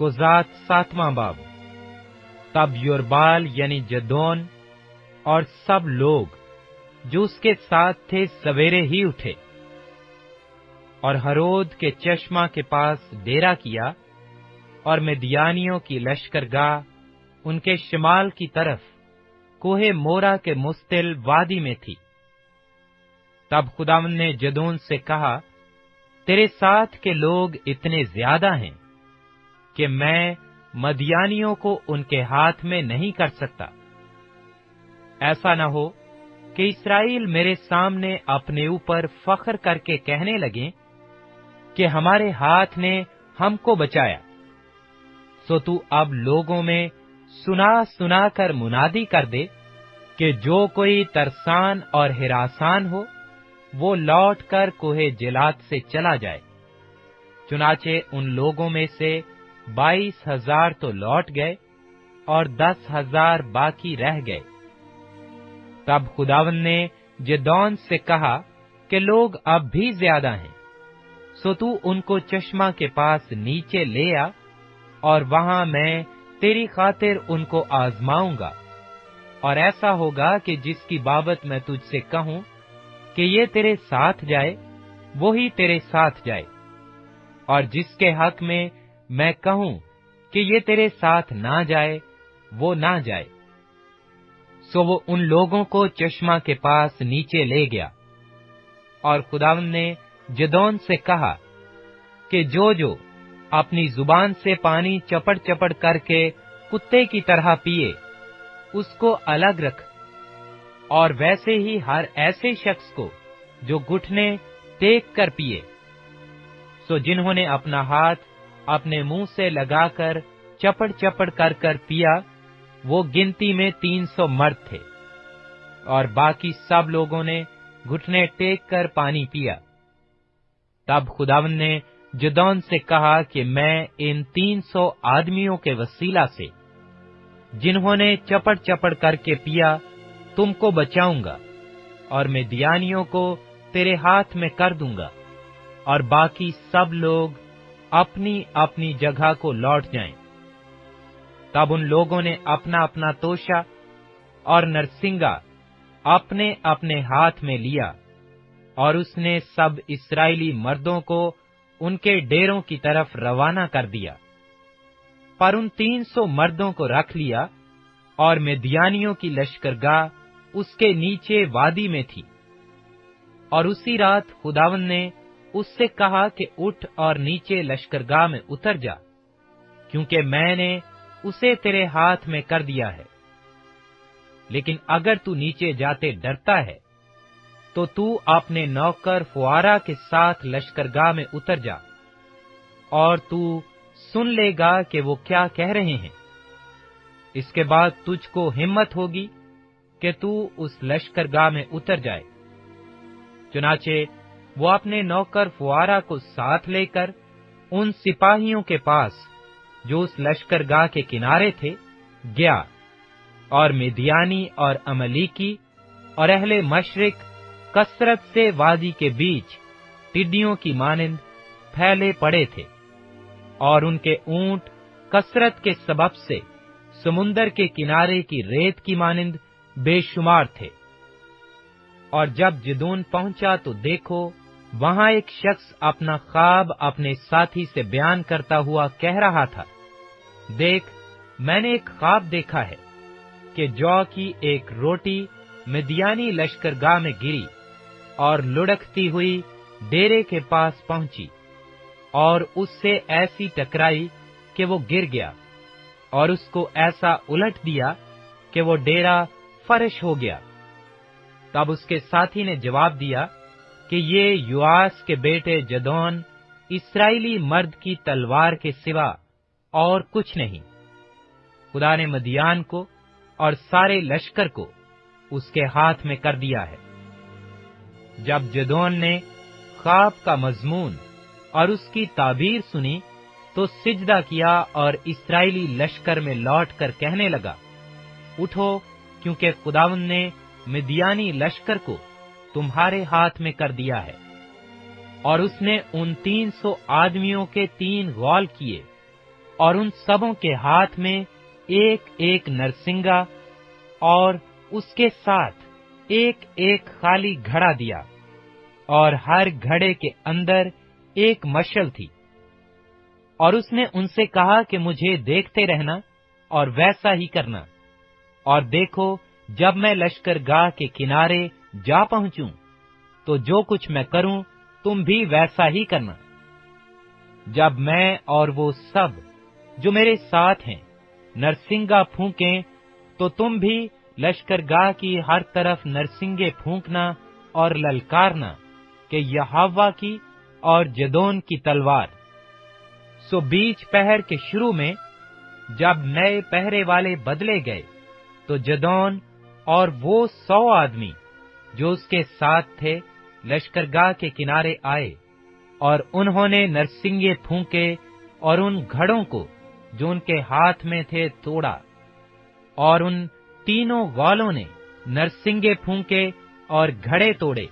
कोजात 7वां बाब। तब योरबाल यानी जदोन और सब लोग जो उसके साथ थे सवेरे ही उठे और हरोद के चश्मा के पास डेरा किया, और मिद्यानियों की लश्करगाह उनके शिमाल की तरफ कोहे मोरा के मुस्तिल वादी में थी। तब खुदावंद ने जदोन से कहा, तेरे साथ के लोग इतने ज्यादा हैं कि मैं मदियानियों को उनके हाथ में नहीं कर सकता। ऐसा न हो कि इस्राएल मेरे सामने अपने ऊपर फख्र करके कहने लगे कि हमारे हाथ ने हमको बचाया। सो तू अब लोगों में सुना सुना कर मुनादी कर दे कि जो कोई तरसान और हिरासान हो, वो लौट कर कोहे जिलात से चला जाए। चुनाचे उन लोगों में से 22,000 तो लौट गए और 10,000 बाकी रह गए। तब खुदावंद ने जिदौन से कहा कि लोग अब भी ज्यादा हैं, सो तू उनको चश्मा के पास नीचे ले आ, और वहां मैं तेरी खातिर उनको आजमाऊंगा। और ऐसा होगा कि जिसकी बाबत मैं तुझसे कहूं कि ये तेरे साथ जाए, वो ही तेरे साथ जाए, और जिसके हक में मैं कहूं कि ये तेरे साथ ना जाए, वो ना जाए। सो वो उन लोगों को चश्मा के पास नीचे ले गया। और खुदावंद ने जदोन से कहा कि जो जो अपनी जुबान से पानी चपड़ चपड़ करके कुत्ते की तरह पिए, उसको अलग रख, और वैसे ही हर ऐसे शख्स को जो घुटने टेक कर पिए। सो जिन्होंने अपना हाथ अपने मुंह से लगाकर चपड़ चपड़ कर कर पिया, वो गिनती में 300 मर्द थे, और बाकी सब लोगों ने घुटने टेक कर पानी पिया। तब खुदावंद ने जदौन से कहा कि मैं इन 300 आदमियों के वसीला से, जिन्होंने चपड़ चपड़ करके पिया, तुमको बचाऊंगा, और मिद्यानियों को तेरे हाथ में कर दूंगा, और बाकी सब लोग अपनी अपनी जगह को लौट जाएं। तब उन लोगों ने अपना अपना तोशा और नरसिंगा अपने अपने हाथ में लिया, और उसने सब इस्राएली मर्दों को उनके डेरों की तरफ रवाना कर दिया। पर उन 300 मर्दों को रख लिया, और मिद्यानियों की लश्करगाह उसके नीचे वादी में थी। और उसी रात खुदावंद ने उससे कहा कि उठ और नीचे लश्करगाह में उतर जा, क्योंकि मैंने उसे तेरे हाथ में कर दिया है। लेकिन अगर तू नीचे जाते डरता है, तो तू अपने नौकर फुआरा के साथ लश्करगाह में उतर जा, और तू सुन लेगा कि वो क्या कह रहे हैं। इसके बाद तुझको हिम्मत होगी कि तू उस लश्करगाह में उतर जाए। चुनाचे वो अपने नौकर फुआरा को साथ लेकर उन सिपाहियों के पास जो उस लश्करगाह के किनारे थे गया, और मिद्यानी और अमलीकी और अहले मशरिक कसरत से वादी के बीच टिड्डियों की मानिंद फैले पड़े थे, और उनके ऊंट कसरत के सबब से समुंदर के किनारे की रेत की मानिंद बेशुमार थे। और जब जदून पहुंचा तो देखो, वहां एक शख्स अपना ख्वाब अपने साथी से बयान करता हुआ कह रहा था, देख, मैंने एक ख्वाब देखा है कि जौ की एक रोटी मिद्यानी लश्करगाह में गिरी और लुढ़कती हुई डेरे के पास पहुंची, और उससे ऐसी टकराई कि वो गिर गया, और उसको ऐसा उलट दिया कि वो डेरा फर्श हो गया। तब उसके साथी ने जवाब दिया कि ये युआस के बेटे जदौन इस्राएली मर्द की तलवार के सिवा और कुछ नहीं। खुदा ने मदियान को और सारे लश्कर को उसके हाथ में कर दिया है। जब जदौन ने ख्वाब का मजमून और उसकी ताबीर सुनी, तो सिजदा किया और इस्राएली लश्कर में लौटकर कहने लगा, उठो, क्योंकि खुदावंद ने मिद्यानी लश्कर को तुम्हारे हाथ में कर दिया है। और उसने उन 300 आदमियों के 3 गौल किए, और उन सबों के हाथ में एक एक नरसिंगा और उसके साथ एक एक खाली घड़ा दिया, और हर घड़े के अंदर एक मशाल थी। और उसने उनसे कहा कि मुझे देखते रहना और वैसा ही करना, और देखो, जब मैं लश्करगाह के किनारे जा पहुंचूं, तो जो कुछ मैं करूं तुम भी वैसा ही करना। जब मैं और वो सब जो मेरे साथ हैं नरसिंगा फूंकें, तो तुम भी लश्करगाह की हर तरफ नरसिंगे फूंकना और ललकारना कि यहोवा की और जदोन की तलवार। सो बीच पहर के शुरू में जब नए पहरे वाले बदले गए, तो जदोन और वो 100 आदमी जो उसके साथ थे लश्करगाह के किनारे आए, और उन्होंने नरसिंगे फूंके और उन घड़ों को जो उनके हाथ में थे तोड़ा। और उन तीनों ग्वालों ने नरसिंगे फूंके और घड़े तोड़े,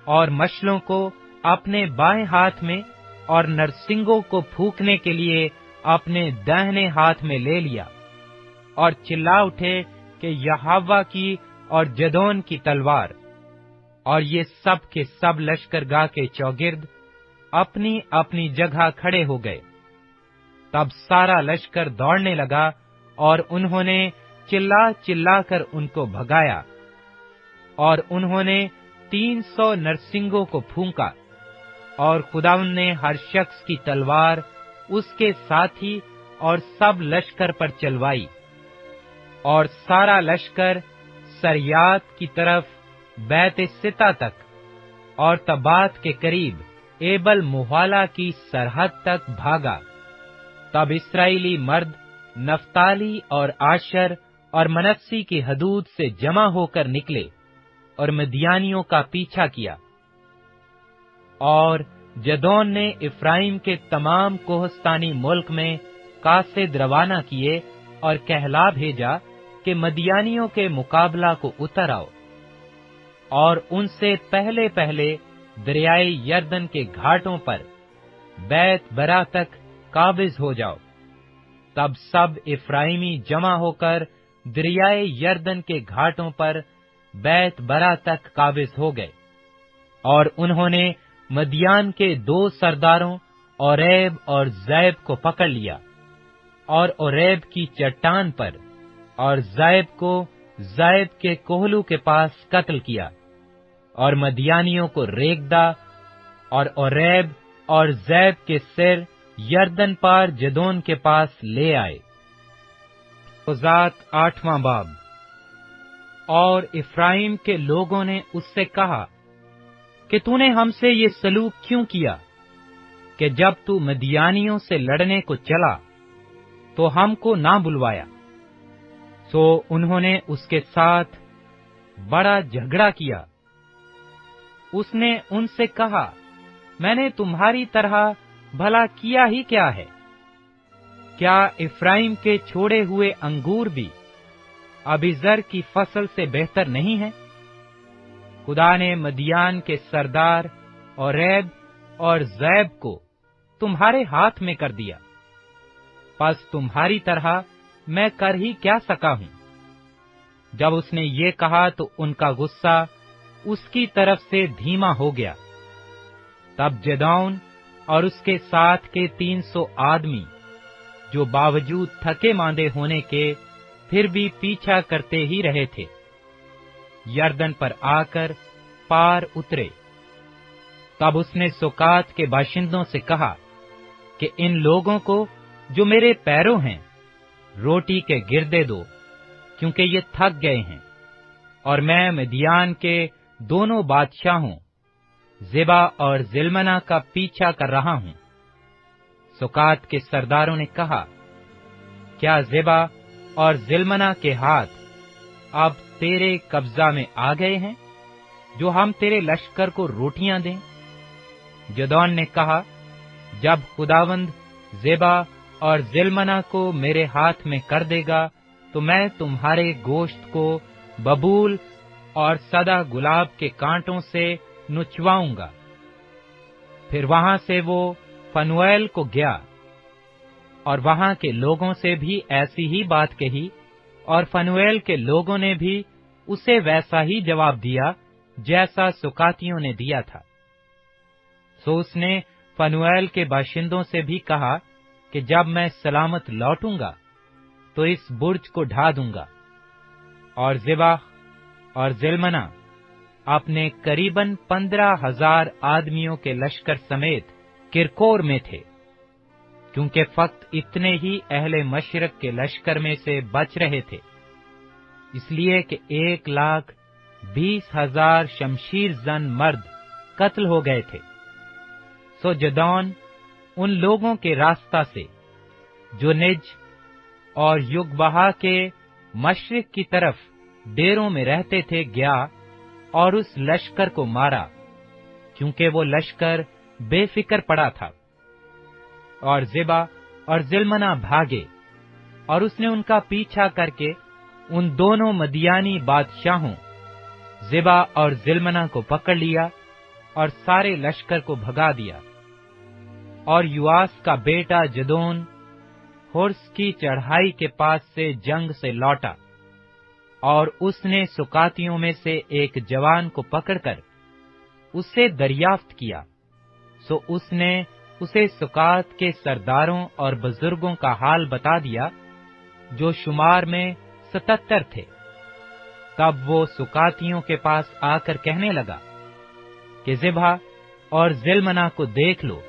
और मशालों को अपने बाएं हाथ में और नरसिंगों को फूंकने के लिए अपने दाहिने हाथ में ले लिया, और चिल्ला उठे कि यहोवा की और जदोन की तलवार। और ये सब के सब लश्करगाह के चौगिर्द अपनी अपनी जगह खड़े हो गए। तब सारा लश्कर दौड़ने लगा, और उन्होंने चिल्ला चिल्ला कर उनको भगाया, और उन्होंने 300 नरसिंगों को फूंका, और खुदावंद ने हर शख्स की तलवार उसके साथी और सब लश्कर पर चलवाई। और सारा लश्कर सरयात की तरफ बैत सिता तक और तबात के करीब एबल मुहाला की सरहद तक भागा। तब इस्राएली मर्द नफ्ताली और आशर और मनस्सी की हदूद से जमा होकर निकले और मिद्यानियों का पीछा किया। और जदोन ने इफ्राइम के तमाम कोहस्तानी मुल्क में कासिद रवाना किए और कहला भेजा कि मदियानियों के मुकाबला को उतर आओ, और उनसे पहले पहले दरियाए यरदन के घाटों पर बैत बरा तक काबिज हो जाओ। तब सब इफ्राइमी जमा होकर दरियाए यरदन के घाटों पर बैत बरा तक काबिज हो गए। और उन्होंने मदियान के 2 सरदारों ओरेब और ज़ैब को पकड़ लिया, और ओरेब की चट्टान पर और ज़ैब को ज़ैब के कोहलू के पास कत्ल किया, और मदियानियों को रेगदा और ओरेब और ज़ैब के सिर यरदन पार जदोन के पास ले आए। हुज़ात 8वां बाब। और इफ्राइम के लोगों ने उससे कहा कि तूने हमसे ये सलूक क्यों किया कि जब तू मदियानियों से लड़ने को चला तो हमको ना बुलवाया। सो उन्होंने उसके साथ बड़ा झगड़ा किया। उसने उनसे कहा, मैंने तुम्हारी तरह भला किया ही क्या है? क्या इफ्राइम के छोड़े हुए अंगूर भी अबीजर की फसल से बेहतर नहीं है? खुदा ने मदियान के सरदार ओरेब और ज़ैब को तुम्हारे हाथ में कर दिया। बस तुम्हारी तरह मैं कर ही क्या सका हूं। जब उसने ये कहा तो उनका गुस्सा उसकी तरफ से धीमा हो गया। तब जदौन और उसके साथ के 300 आदमी, जो बावजूद थके मांदे होने के फिर भी पीछा करते ही रहे थे, यरदन पर आकर पार उतरे। तब उसने सुकात के बाशिंदों से कहा कि इन लोगों को जो मेरे पैरों हैं रोटी के गिरदे दो, क्योंकि ये थक गए हैं, और मैं मिद्यान के दोनों बादशाहों ज़ेबा और ज़िल्मना का पीछा कर रहा हूं। सुकात के सरदारों ने कहा, क्या ज़ेबा और ज़िल्मना के हाथ अब तेरे कब्जा में आ गए हैं, जो हम तेरे लश्कर को रोटियां दें? जदौन ने कहा, जब खुदावंद ज़ेबा और ज़िल्मना को मेरे हाथ में कर देगा, तो मैं तुम्हारे गोश्त को बबूल और सदा गुलाब के कांटों से नुचवाऊंगा। फिर वहां से वो फनुएल को गया। اور وہاں کے لوگوں سے بھی ایسی ہی بات کہی، اور فنویل کے لوگوں نے بھی اسے ویسا ہی جواب دیا جیسا سکاتیوں نے دیا تھا۔ سو اس نے فنویل کے باشندوں سے بھی کہا کہ جب میں سلامت لوٹوں گا تو اس برج کو ڈھا دوں گا۔ اور ذبح اور زلمنا اپنے قریباً 15,000 آدمیوں کے لشکر سمیت کرکور میں تھے، کیونکہ فقط اتنے ہی اہل مشرق کے لشکر میں سے بچ رہے تھے، اس لیے کہ 1,20,000 شمشیر زن مرد قتل ہو گئے تھے۔ سو جدون ان لوگوں کے راستہ سے جو نج اور یگبہا کے مشرق کی طرف ڈیروں میں رہتے تھے گیا اور اس لشکر کو مارا، کیونکہ وہ لشکر بے فکر پڑا تھا۔ اور ذبح اور زلمنا بھاگے، اور اس نے ان کا پیچھا کر کے ان دونوں مدیانی بادشاہوں ذبح اور زلمنا کو پکڑ لیا اور سارے لشکر کو بھگا دیا۔ اور یواس کا بیٹا جدون ہرس کی چڑھائی کے پاس سے جنگ سے لوٹا، اور اس نے سکاتیوں میں سے ایک جوان کو پکڑ کر اسے دریافت کیا۔ سو اس نے اسے سکات کے سرداروں اور بزرگوں کا حال بتا دیا، جو شمار میں 77 تھے۔ تب وہ سکاتیوں کے پاس آ کر کہنے لگا کہ ذبح اور زلمنا کو دیکھ لو،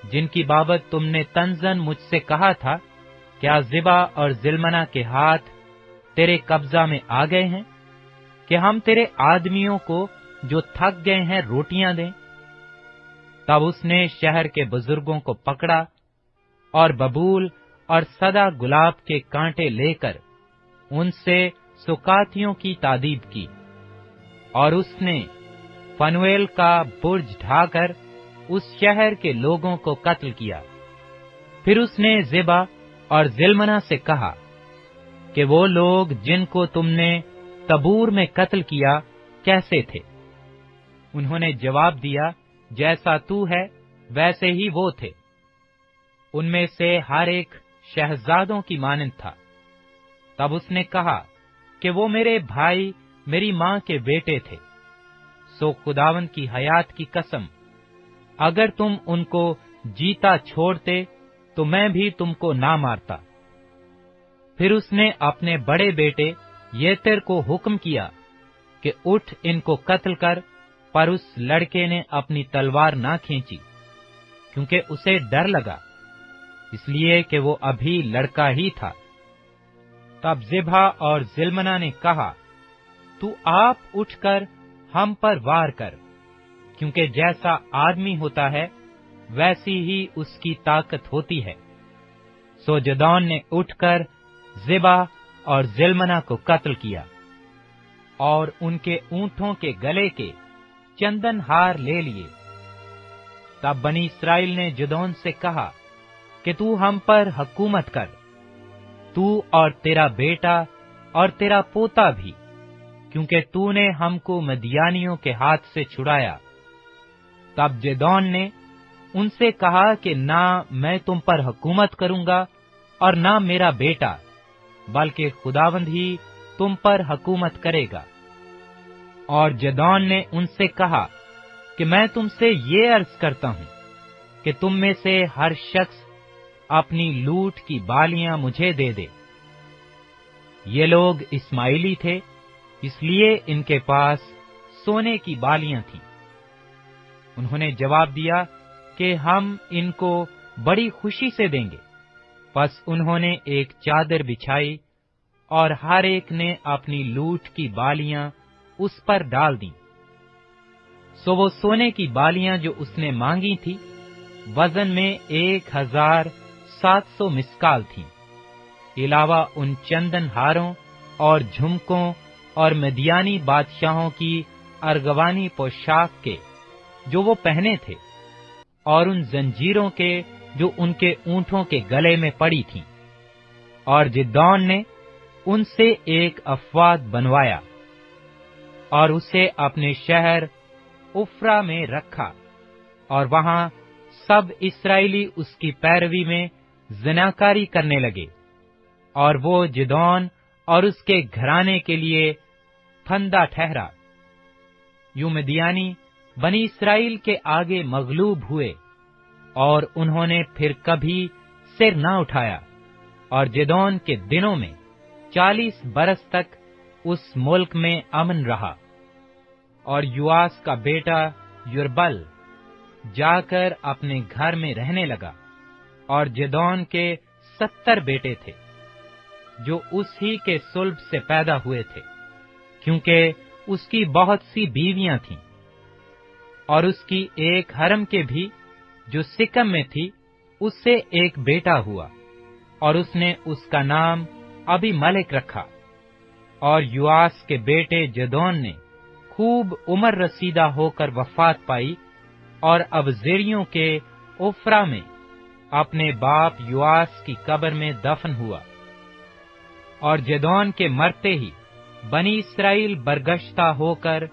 جن کی بابت تم نے تنزن مجھ سے کہا تھا، کیا ذبح اور زلمنا کے ہاتھ تیرے قبضہ میں آ گئے ہیں کہ ہم تیرے آدمیوں کو جو تھک گئے ہیں روٹیاں دیں؟ تب اس نے شہر کے بزرگوں کو پکڑا اور ببول اور سدا گلاب کے کانٹے لے کر ان سے سکاتیوں کی تادیب کی، اور اس نے فنویل کا برج ڈھا کر اس شہر کے لوگوں کو قتل کیا۔ پھر اس نے ذبح اور زلمنا سے کہا کہ وہ لوگ جن کو تم نے تبور میں قتل کیا کیسے تھے؟ انہوں نے جواب دیا، جیسا تو ہے ویسے ہی وہ تھے۔ ان میں سے ہر ایک شہزادوں کی مانند تھا۔ تب اس نے کہا کہ وہ میرے بھائی میری ماں کے بیٹے تھے۔ سو خداوند کی حیات کی قسم، اگر تم ان کو جیتا چھوڑتے تو میں بھی تم کو نہ مارتا۔ پھر اس نے اپنے بڑے بیٹے یتر کو حکم کیا کہ اٹھ ان کو قتل کر، پر اس لڑکے نے اپنی تلوار نہ کھینچی، کیونکہ اسے ڈر لگا، اس لیے کہ وہ ابھی لڑکا ہی تھا۔ تب ذبح اور زلمنا نے کہا، تو آپ اٹھ کر ہم پر وار کر، کیونکہ جیسا آدمی ہوتا ہے ویسی ہی اس کی طاقت ہوتی ہے۔ سو جدون نے اٹھ کر ذبح اور زلمنا کو قتل کیا، اور ان کے اونٹوں کے گلے کے چندن ہار لے لیے۔ تب بنی اسرائیل نے جدون سے کہا کہ تو ہم پر حکومت کر، تو اور تیرا بیٹا اور تیرا پوتا بھی، کیونکہ تو نے ہم کو مدیانیوں کے ہاتھ سے چھڑایا۔ تب جدون نے ان سے کہا کہ نہ میں تم پر حکومت کروں گا اور نہ میرا بیٹا، بلکہ خداوند ہی تم پر حکومت کرے گا۔ اور جدون نے ان سے کہا کہ میں تم سے یہ عرض کرتا ہوں کہ تم میں سے ہر شخص اپنی لوٹ کی بالیاں مجھے دے دے۔ یہ لوگ اسماعیلی تھے، اس لیے ان کے پاس سونے کی بالیاں تھیں۔ انہوں نے جواب دیا کہ ہم ان کو بڑی خوشی سے دیں گے۔ پس انہوں نے ایک چادر بچھائی اور ہر ایک نے اپنی لوٹ کی بالیاں اس پر ڈال دیں۔ سو وہ سونے کی بالیاں جو اس نے مانگی تھی وزن میں 1,700 مسکال تھیں، علاوہ ان چندن ہاروں اور جھمکوں اور مدیانی بادشاہوں کی ارغوانی پوشاک کے جو وہ پہنے تھے، اور ان زنجیروں کے جو ان کے اونٹوں کے گلے میں پڑی تھیں۔ اور جدون نے ان سے ایک افواد بنوایا اور اسے اپنے شہر افرا میں رکھا، اور وہاں سب اسرائیلی اس کی پیروی میں ज़िनाकारी करने लगे, और वो जिदोन और उसके घराने के लिए फंदा ठहरा। यूं मिद्यानी बनी इस्राएल के आगे मगलूब हुए, और उन्होंने फिर कभी सिर न उठाया, और जिदोन के दिनों में 40 बरस तक उस मुल्क में अमन रहा। और युआस का बेटा युरबल जाकर अपने घर में रहने लगा, और जिदोन के 70 बेटे थे, जो उसी के सुल्ब से पैदा हुए थे, क्योंकि उसकी बहुत सी बीवियां थीं। और उसकी एक हरम के भी, जो सिकम में थी, उससे एक बेटा हुआ, और उसने उसका नाम अबीमेलेक रखा। और युआस के बेटे जिदोन ने खूब उम्र रसीदा होकर वफात पाई, और अबजेरियों के ओफ्रा में अपने बाप युआस की कब्र में दफन हुआ। और जिदोन के मरते ही बनी इस्राएल बरगश्ता होकर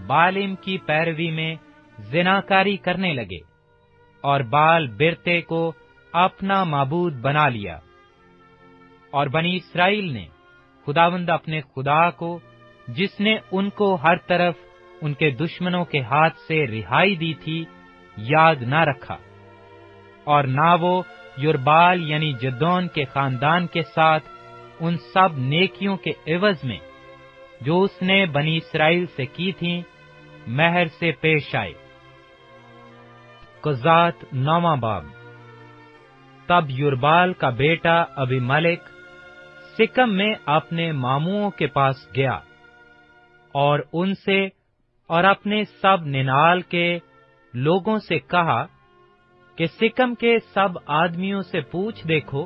बालिम की पैरवी में ज़िनाकारी करने लगे, और बाल बिरते को अपना माबूद बना लिया। और बनी इस्राएल ने खुदावंद अपने खुदा को, जिसने उनको हर तरफ उनके दुश्मनों के हाथ से रिहाई दी थी, याद न रखा, और ना वो युरबाल यानी जिदोन के खानदान के साथ उन सब नेकियों के एवज में, जो उसने बनी इस्राएल से की थी, महर से पेश आए। कुजात 9वां बाब। तब युरबाल का बेटा अबीमेलेक सिकम में अपने मामुओं के पास गया, और उनसे और अपने सब निनाल के लोगों से कहा कि सिकम के सब आदमियों से पूछ देखो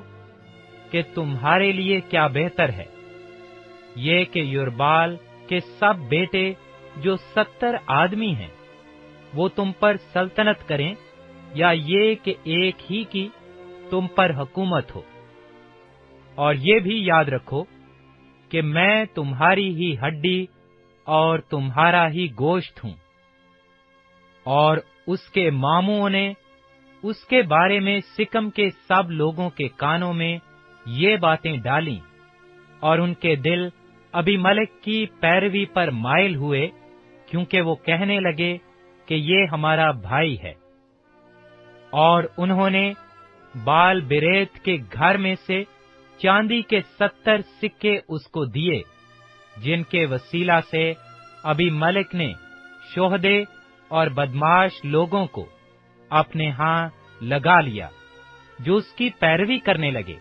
कि तुम्हारे लिए क्या बेहतर है, ये कि युरबाल के सब बेटे जो 70 आदमी हैं, वो तुम पर सल्तनत करें, या ये कि एक ही की तुम पर हुकूमत हो। और ये भी याद रखो कि मैं तुम्हारी ही हड्डी और तुम्हारा ही गोश्त हूं। और उसके मामुओं ने उसके बारे में सिकम के सब लोगों के कानों में ये बातें डाली, और उनके दिल अबीमेलेक की पैरवी पर माइल हुए, क्योंकि वो कहने लगे कि ये हमारा भाई है। और उन्होंने बाल बिरेत के घर में से चांदी के 70 सिक्के उसको दिए, जिनके वसीला से अबीमेलेक ने शोहदे और बदमाश लोगों को अपने हां लगा लिया, जो उसकी पैरवी करने लगे।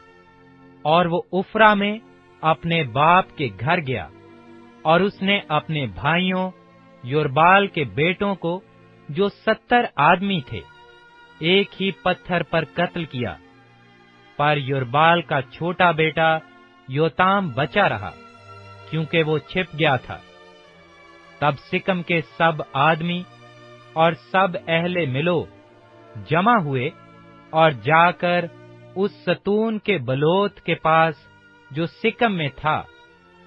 और वो उफ्रा में अपने बाप के घर गया, और उसने अपने भाइयों युरबाल के बेटों को, जो 70 आदमी थे, एक ही पत्थर पर कत्ल किया। पर युरबाल का छोटा बेटा योताम बचा रहा, क्योंकि वो छिप गया था। तब सिकम के सब आदमी और सब अहले मिलो जमा हुए, और जाकर उस सतून के बलोत के पास, जो सिकम में था,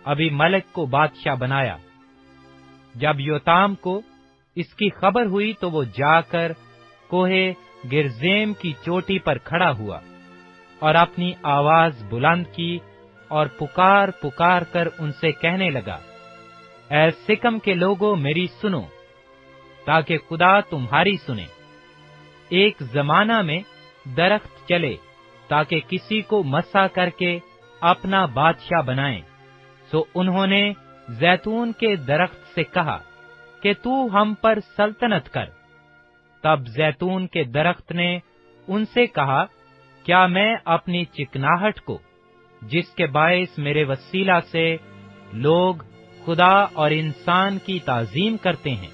अबीमेलेक को बादशाह बनाया। जब योताम को इसकी खबर हुई, तो वो जाकर कोहे गिरजेम की चोटी पर खड़ा हुआ, और अपनी आवाज बुलंद की, और पुकार पुकार कर उनसे कहने लगा, ऐ सिकम के लोगों, मेरी सुनो, ताकि खुदा तुम्हारी सुने। एक जमाना में दरख्त चले, ताकि किसी को मसा करके अपना बादशाह बनाएं। सो उन्होंने जैतून के दरख्त से कहा कि तू हम पर सल्तनत कर। तब जैतून के दरख्त ने उनसे कहा, क्या मैं अपनी चिकनाहट को, जिसके बायस मेरे वसीला से लोग खुदा और इंसान की ताजीम करते हैं,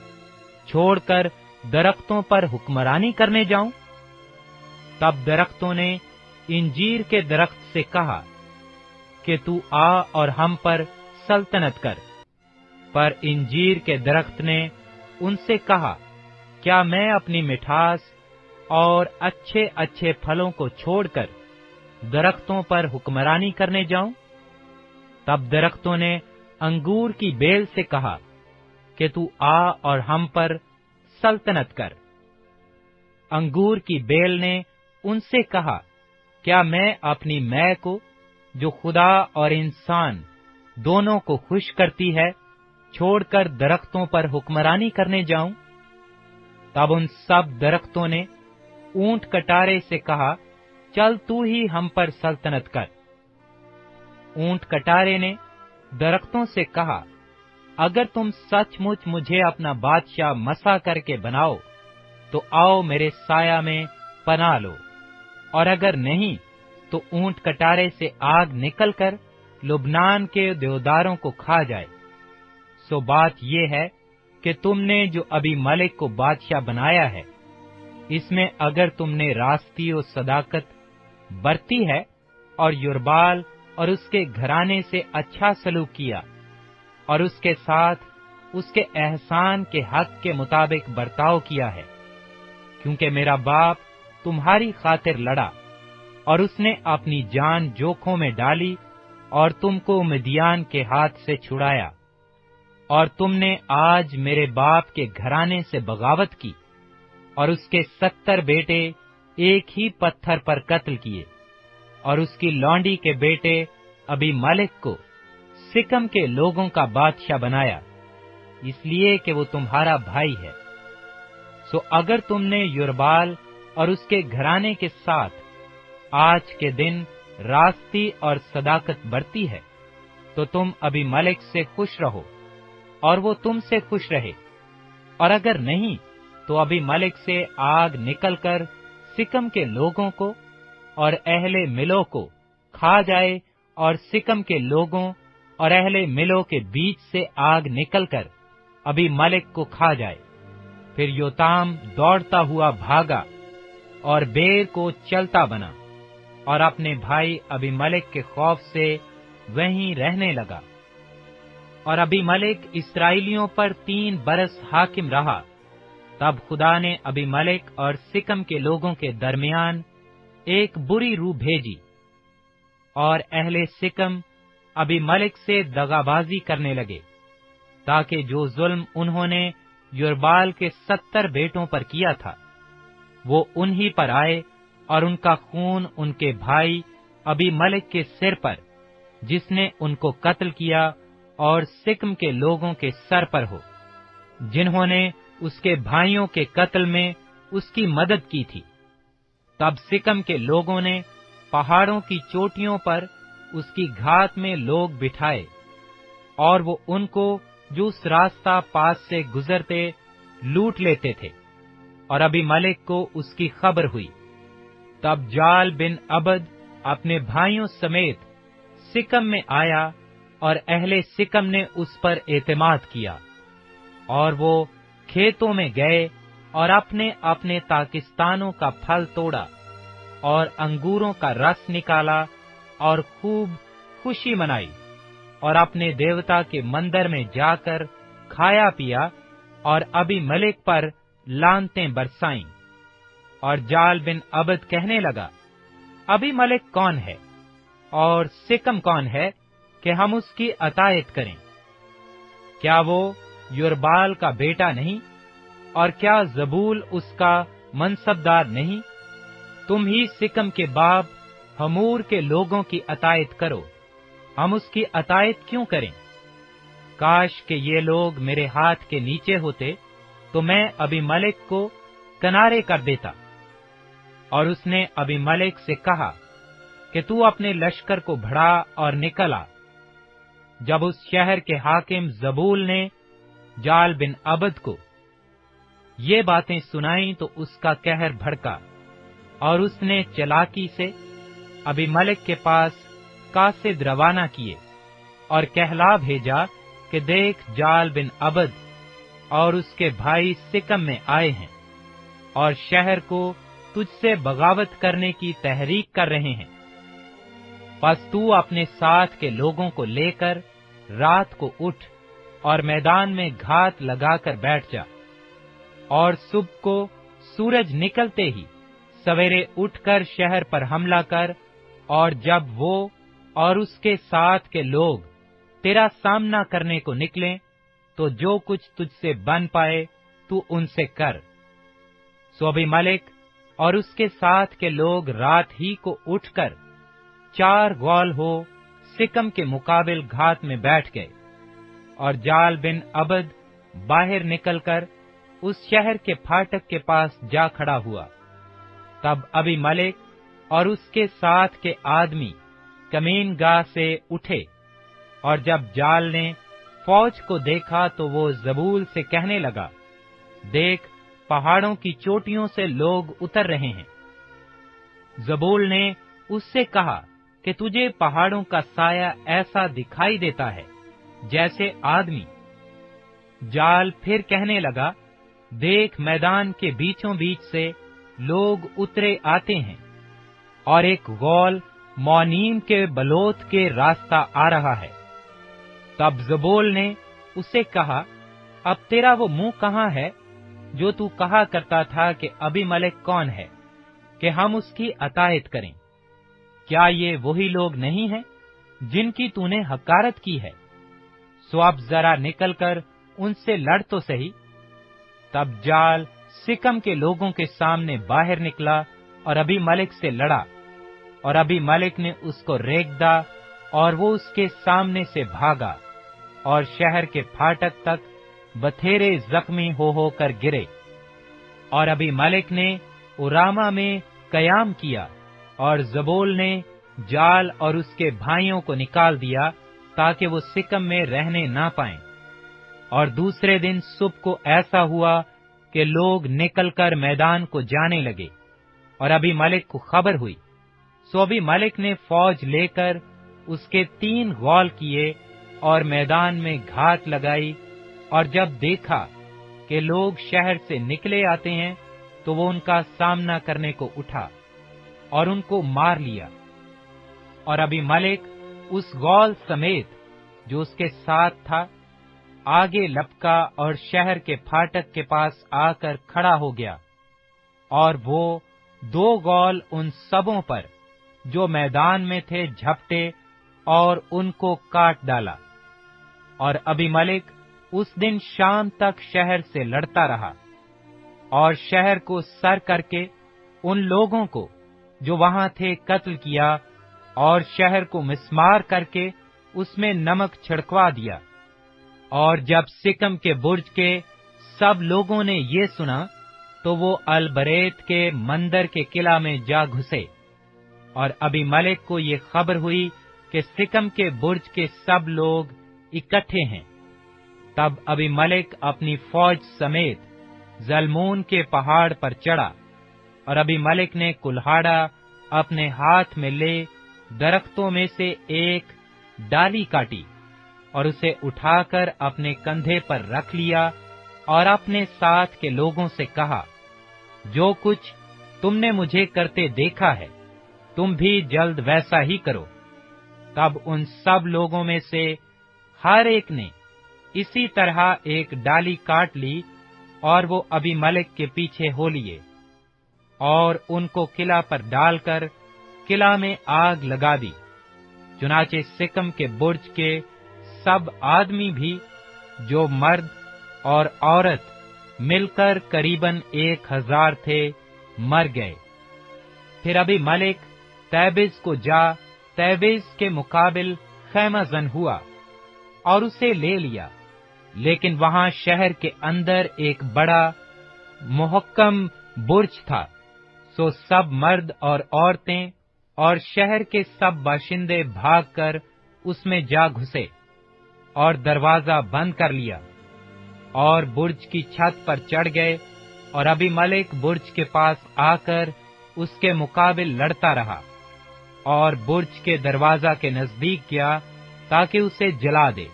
छोड़कर दरख्तों पर हुक्मरानी करने जाऊं? तब दरख्तों ने इंजीर के दरख्त से कहा कि तू आ और हम पर सल्तनत कर। पर इंजीर के दरख्त ने उनसे कहा, क्या मैं अपनी मिठास और अच्छे अच्छे फलों को छोड़कर दरख्तों पर हुक्मरानी करने जाऊं? तब दरख्तों ने अंगूर की बेल से कहा कि तू आ और हम पर सल्तनत कर। अंगूर की बेल ने उनसे कहा کیا میں اپنی میں کو جو خدا اور انسان دونوں کو خوش کرتی ہے چھوڑ کر درختوں پر حکمرانی کرنے جاؤں؟ تب ان سب درختوں نے اونٹ کٹارے سے کہا، چل تو ہی ہم پر سلطنت کر۔ اونٹ کٹارے نے درختوں سے کہا، اگر تم سچ مچ مجھے اپنا بادشاہ مسا کر کے بناؤ تو آؤ میرے سایہ میں پناہ لو، اور اگر نہیں تو اونٹ کٹارے سے آگ نکل کر لبنان کے دیوداروں کو کھا جائے۔ سو بات یہ ہے کہ تم نے جو ابھی ملک کو بادشاہ بنایا ہے، اس میں اگر تم نے راستی و صداقت برتی ہے اور یربال اور اس کے گھرانے سے اچھا سلوک کیا اور اس کے ساتھ اس کے احسان کے حق کے مطابق برتاؤ کیا ہے، کیونکہ میرا باپ تمہاری خاطر لڑا اور اس نے اپنی جان جوکھوں میں ڈالی اور تم کو مدیان کے ہاتھ سے چھڑایا، اور تم نے آج میرے باپ کے گھرانے سے بغاوت کی اور اس کے 70 بیٹے ایک ہی پتھر پر قتل کیے، اور اس کی لونڈی کے بیٹے ابھی ملک کو سکم کے لوگوں کا بادشاہ بنایا، اس لیے کہ وہ تمہارا بھائی ہے۔ سو اگر تم نے یربال اور اس کے گھرانے کے ساتھ آج کے دن راستی اور صداقت برتی ہے تو تم ابھی ملک سے خوش رہو اور وہ تم سے خوش رہے، اور اگر نہیں تو ابھی ملک سے آگ نکل کر سکم کے لوگوں کو اور اہل ملو کو کھا جائے، اور سکم کے لوگوں اور اہل ملو کے بیچ سے آگ نکل کر ابھی ملک کو کھا جائے۔ پھر یوتام دوڑتا ہوا بھاگا اور بیر کو چلتا بنا اور اپنے بھائی ابھی ملک کے خوف سے وہیں رہنے لگا۔ اور ابھی ملک اسرائیلیوں پر 3 برس حاکم رہا۔ تب خدا نے ابھی ملک اور سکم کے لوگوں کے درمیان ایک بری روح بھیجی، اور اہل سکم ابھی ملک سے دغابازی کرنے لگے، تاکہ جو ظلم انہوں نے یربال کے 70 بیٹوں پر کیا تھا وہ انہی پر آئے، اور ان کا خون ان کے بھائی ابھی ملک کے سر پر جس نے ان کو قتل کیا اور سکم کے لوگوں کے سر پر ہو، جنہوں نے اس کے بھائیوں کے قتل میں اس کی مدد کی تھی۔ تب سکم کے لوگوں نے پہاڑوں کی چوٹیوں پر اس کی گھات میں لوگ بٹھائے، اور وہ ان کو جو اس راستہ پاس سے گزرتے لوٹ لیتے تھے، اور ابھی ملک کو اس کی خبر ہوئی۔ تب جال بن عبد اپنے بھائیوں سمیت سکم میں آیا، اور اہل سکم نے اس پر اعتماد کیا، اور وہ کھیتوں میں گئے اور اپنے اپنے تاکستانوں کا پھل توڑا اور انگوروں کا رس نکالا اور خوب خوشی منائی، اور اپنے دیوتا کے مندر میں جا کر کھایا پیا اور ابھی ملک پر لعنتیں برسائیں۔ اور جال بن عبد کہنے لگا، ابھی ملک کون ہے اور سکم کون ہے کہ ہم اس کی اطاعت کریں؟ کیا وہ یربال کا بیٹا نہیں، اور کیا زبول اس کا منصبدار نہیں؟ تم ہی سکم کے باپ ہمور کے لوگوں کی اطاعت کرو، ہم اس کی اطاعت کیوں کریں؟ کاش کہ یہ لوگ میرے ہاتھ کے نیچے ہوتے تو میں ابھی ملک کو کنارے کر دیتا۔ اور اس نے ابھی ملک سے کہا کہ تو اپنے لشکر کو بڑھا اور نکل آ۔ جب اس شہر کے حاکم زبول نے جال بن عبد کو یہ باتیں سنائیں تو اس کا قہر بھڑکا، اور اس نے چلاکی سے ابھی ملک کے پاس قاصد روانہ کیے اور کہلا بھیجا کہ دیکھ، جال بن عبد اور اس کے بھائی سکم میں آئے ہیں اور شہر کو تجھ سے بغاوت کرنے کی تحریک کر رہے ہیں۔ پس تو اپنے ساتھ کے لوگوں کو لے کر رات کو اٹھ اور میدان میں گھات لگا کر بیٹھ جا، اور صبح کو سورج نکلتے ہی سویرے اٹھ کر شہر پر حملہ کر، اور جب وہ اور اس کے ساتھ کے لوگ تیرا سامنا کرنے کو نکلیں تو جو کچھ تجھ سے بن پائے تو ان سے کر۔ سو ابھی ملک और उसके साथ के लोग रात ही को उठकर 4 गौल हो सिकम के मुकाबिल घात में बैठ गए। और जाल बिन अबद बाहर निकलकर उस शहर के फाटक के पास जा खड़ा हुआ। तब अबीमेलेक और उसके साथ के आदमी कमीनगाह से उठे, और जब जाल ने फौज को देखा तो वो जबूल से कहने लगा, देख, पहाड़ों की चोटियों से लोग उतर रहे हैं। जबूल ने उससे कहा कि तुझे पहाड़ों का साया ऐसा दिखाई देता है जैसे आदमी। जाल फिर कहने लगा, देख, मैदान के बीचों बीच से लोग उतरे आते हैं, और एक गौल मौनीम के बलोत के रास्ता आ रहा है। तब जबूल ने उसे कहा, अब तेरा वो मुंह कहाँ है जो तू कहा करता था कि अबीमेलेक कौन है कि हम उसकी अतायत करें? क्या ये वही लोग नहीं हैं जिनकी तूने हकारत की है? सो अब जरा निकलकर उनसे लड़ तो सही। तब जाल सिकम के लोगों के सामने बाहर निकला और अबीमेलेक से लड़ा, और अबीमेलेक ने उसको रेंगदा, और वो उसके सामने से भागा और शहर के फाटक तक बथेरे जख्मी हो कर गिरे। और अबीमेलेक ने उरामा में कयाम किया, और जबूल ने जाल और उसके भाइयों को निकाल दिया ताकि वो सिकम में रहने ना पाएं। और दूसरे दिन सुबह को ऐसा हुआ कि लोग निकलकर मैदान को जाने लगे, और अबीमेलेक को खबर हुई। सो अबीमेलेक ने फौज लेकर उसके 3 गौल किए और मैदान में घात लगाई। और जब देखा कि लोग शहर से निकले आते हैं, तो वो उनका सामना करने को उठा और उनको मार लिया। और अबीमेलेक उस गौल समेत जो उसके साथ था आगे लपका और शहर के फाटक के पास आकर खड़ा हो गया, और वो 2 गौल उन सबों पर जो मैदान में थे झपटे और उनको काट डाला। और अबीमेलेक उस दिन शाम तक शहर से लड़ता रहा, और शहर को सर करके उन लोगों को जो वहां थे कत्ल किया, और शहर को मिस्मार करके उसमें नमक छिड़कवा दिया। और जब सिकम के बुर्ज के सब लोगों ने ये सुना, तो वो अलबरेत के मंदिर के किला में जा घुसे। और अबीमेलेक को ये खबर हुई कि सिकम के बुर्ज के सब लोग इकट्ठे हैं। तब अबीमेलेक अपनी फौज समेत जलमून के पहाड़ पर चढ़ा, और अबीमेलेक ने कुल्हाड़ा अपने हाथ में ले दरख्तों में से एक डाली काटी, और उसे उठाकर अपने कंधे पर रख लिया, और अपने साथ के लोगों से कहा, जो कुछ तुमने मुझे करते देखा है, तुम भी जल्द वैसा ही करो। तब उन सब लोगों में से हर एक ने इसी तरह एक डाली काट ली, और वो अबीमेलेक के पीछे हो लिए, और उनको किला पर डालकर किला में आग लगा दी। चुनाचे सिकम के बुर्ज के सब आदमी भी, जो मर्द और औरत मिलकर करीबन 1000 थे, मर गए। फिर अबीमेलेक तैबिस को जा तैबिस के मुकाबिल खैमाजन हुआ और उसे ले लिया, लेकिन वहां शहर के अंदर एक बड़ा मुहक्कम बुर्ज था। सो सब मर्द और औरतें और शहर के सब बाशिंदे भागकर उसमें जा घुसे और दरवाजा बंद कर लिया, और बुर्ज की छत पर चढ़ गए, और अबीमेलेक बुर्ज के पास आकर उसके मुकाबिल लड़ता रहा, और बुर्ज के दरवाजा के नजदीक गया ताकि उसे जला दे।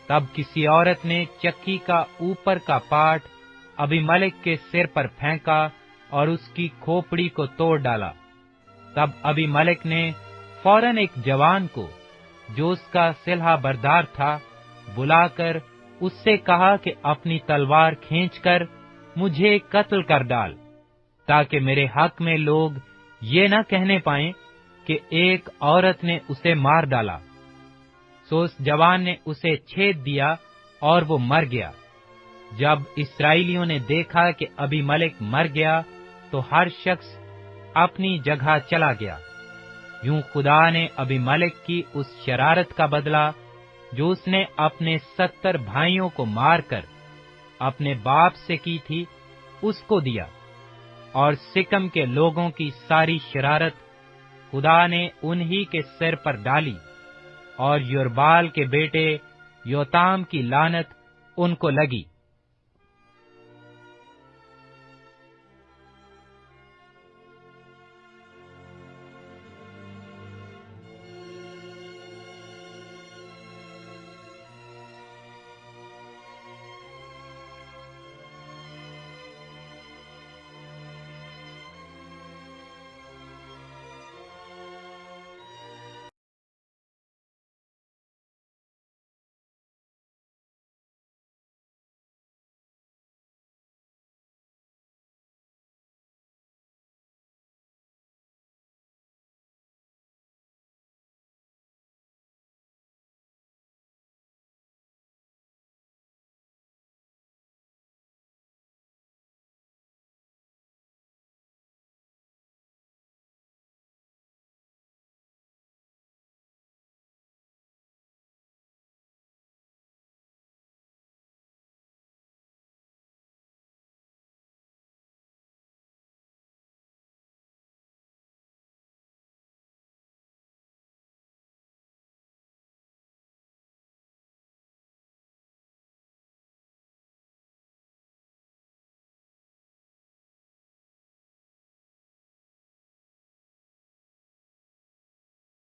तब किसी औरत ने चक्की का ऊपर का पाट अबीमेलेक के सिर पर फेंका और उसकी खोपड़ी को तोड़ डाला। तब अबीमेलेक ने फौरन एक जवान को, जो उसका सिलहा बरदार था, बुलाकर उससे कहा कि अपनी तलवार खींचकर मुझे कत्ल कर डाल, ताकि मेरे हक में लोग ये न कहने पाएं कि एक औरत ने उसे मार डाला। सो उस जवान ने उसे छेद दिया और वो मर गया। जब इस्राएलियों ने देखा कि अबीमेलेक मर गया, तो हर शख्स اپنی جگہ چلا گیا۔ یوں خدا نے ابیملک کی اس شرارت کا بدلہ جو اس نے اپنے 70 بھائیوں کو مار کر اپنے باپ سے کی تھی اس کو دیا، اور سکم کے لوگوں کی ساری شرارت خدا نے انہی کے سر پر ڈالی، اور یربال کے بیٹے یوتام کی لعنت ان کو لگی۔